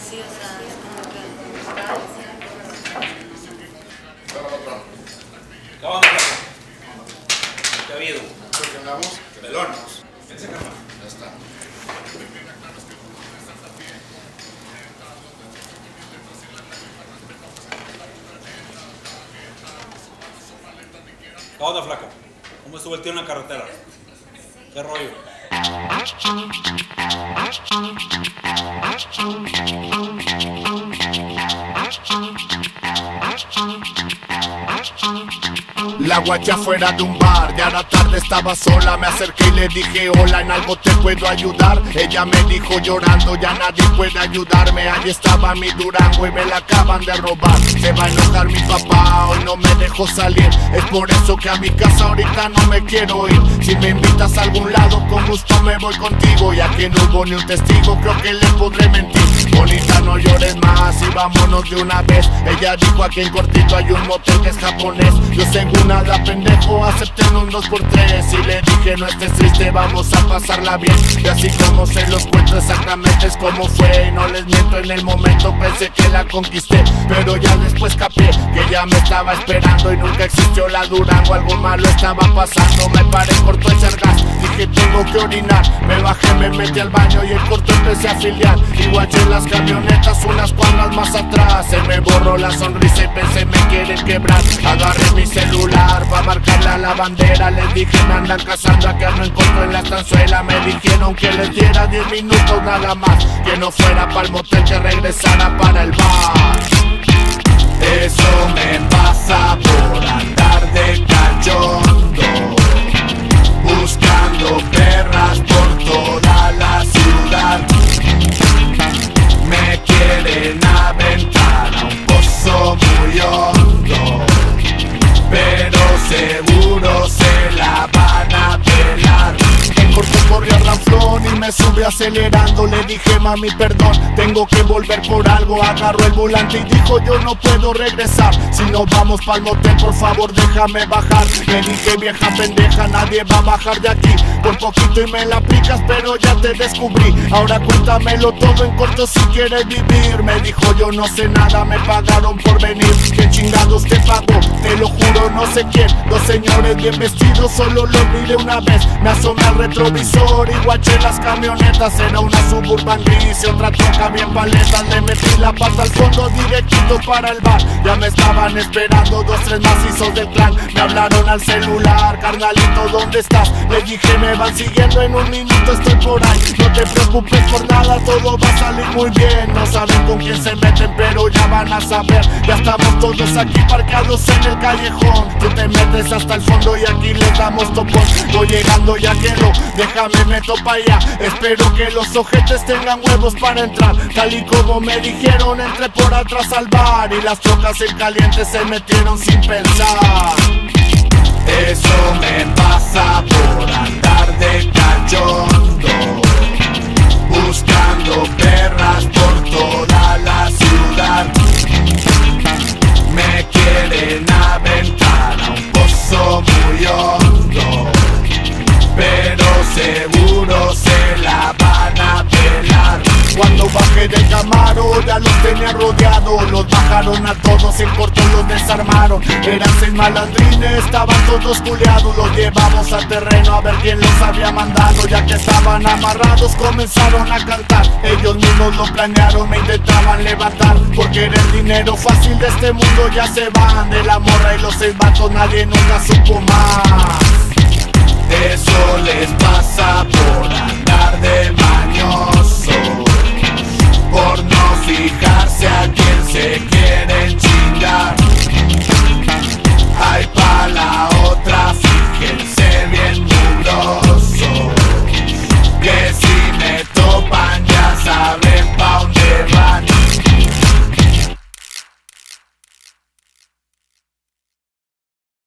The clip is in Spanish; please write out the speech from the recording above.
Sí, o sea, es como que... ¿Qué onda, flaco? ¿Qué ha habido? ¿Por qué andamos? Pelón. Vente acá, man. Ya está. ¿Qué onda, flaca? ¿Cómo estuvo el tío en la carretera? ¿Qué rollo? La guacha fuera de un bar, ya era tarde, estaba sola. Me acerqué y le dije hola, ¿en algo te puedo ayudar? Ella me dijo llorando, ya nadie puede ayudarme. Allí estaba mi Durango y me la acaban de robar. Se va a enojar mi papá, hoy no me dejó salir. Es por eso que a mi casa ahorita no me quiero ir. Si me invitas a algún lado, con gusto me voy contigo. Ya que no hubo ni un testigo, creo que le podré mentir. Bonita, no llores más y vámonos de una vez. Ella dijo aquí en cortito hay un motel que es japonés. Yo según nada pendejo acepté en un 2x3 y le dije no estés triste, vamos a pasarla bien. Y así como se los cuento exactamente es como fue. Y no les miento, en el momento pensé que la conquisté, pero ya después capé que ella me estaba esperando y nunca existió la Durango. Algo malo estaba pasando, me paré corto a echar gas. Dije tengo que orinar, me bajé, me metí al baño y en corto empecé a filiar. Y guaché las camionetas unas cuadras más atrás. Se me borró la sonrisa y pensé me quieren quebrar. Agarré mi celular pa' marcarle a la bandera. Les dije me andan cazando, a que no encuentro en la estanzuela. Me dijeron que les diera 10 minutos nada más, que no fuera pa'l motel, que regresara para el bar. Eso me pasa por andar de cachondo, buscando perras por toda la ciudad. Me quieren aventar a un pozo muy hondo, pero seguro se la van a pelar. En corto corrí a Ranflón y me subí acelerando. Le dije mami perdón, tengo que volver por algo. Agarró el volante y dijo yo no puedo regresar. Si no vamos pa'l motel por favor déjame bajar. Le dije vieja pendeja, nadie va a bajar de aquí. Por poquito y me la aplicas pero ya te descubrí. Ahora cuéntamelo todo en corto si quieres vivir. Me dijo yo no sé nada, me pagaron por venir. ¿Qué chingados te pagó? Te lo juro no sé quién. Dos señores bien vestidos, solo los miré una vez. Me asomé al retrovisor y guaché las camionetas. Era una Suburban gris y otra troca bien paleta. Le metí la pata al fondo directito para el bar. Ya me estaban esperando 2, 3 macizos del clan. Me hablaron al celular, carnalito ¿dónde estás? Le dije me van siguiendo, en un minuto estoy por ahí. No te preocupes por nada, todo va a salir muy bien. No saben con quién se meten pero ya van a saber. Ya estamos todos aquí parqueados en el callejón. Tú te metes hasta el fondo y aquí les damos topón. Voy llegando ya quiero, déjame meto pa' allá. Espero que los ojetes tengan huevos para entrar. Tal y como me dijeron entré por atrás al bar. Y las trocas en caliente se metieron sin pensar. Eso me pasa por andar de cachondo, buscando perras por toda la ciudad. Me quieren aventar a un pozo muy hondo, pero seguro se la van a pelar. Cuando bajé del Camaro ya los tenía rodeados. Los bajaron a todos, en corto los desarmaron. Eran 6 malandrines, estaban todos culeados. Los llevamos al terreno a ver quién los había mandado. Ya que estaban amarrados comenzaron a cantar. Ellos mismos lo planearon, me intentaban levantar. Por querer dinero fácil de este mundo ya se van. De la morra y los 6 vatos nadie nunca supo más. Eso les pasa por andar